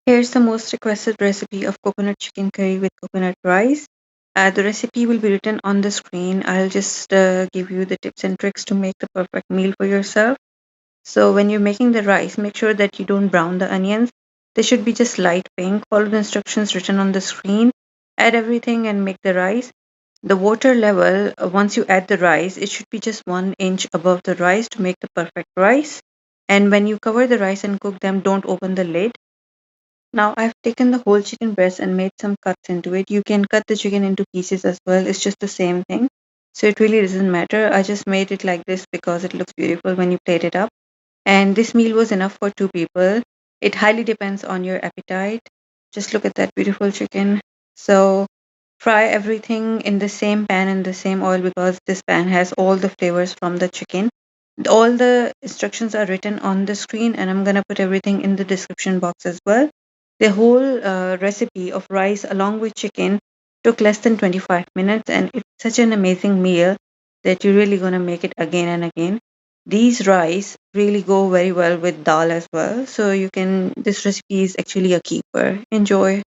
Here's the most requested recipe of coconut chicken curry with coconut rice. The recipe will be written on the screen. I'll just give you the tips and tricks to make the perfect meal for yourself. So, when you're making the rice, make sure that you don't brown the onions. They should be just light pink. Follow the instructions written on the screen. Add everything and make the rice. The water level, once you add the rice, it should be just 1 inch above the rice to make the perfect rice. And when you cover the rice and cook them, don't open the lid. Now I've taken the whole chicken breast and made some cuts into it. You can cut the chicken into pieces as well. It's just the same thing. So it really doesn't matter. I just made it like this because it looks beautiful when you plate it up. And this meal was enough for 2 people. It highly depends on your appetite. Just look at that beautiful chicken. So fry everything in the same pan in the same oil because this pan has all the flavors from the chicken. All the instructions are written on the screen, and I'm gonna put everything in the description box as well. The whole recipe of rice along with chicken took less than 25 minutes, and it's such an amazing meal that you're really gonna make it again and again. These rice really go very well with dal as well, so you can. This recipe is actually a keeper. Enjoy.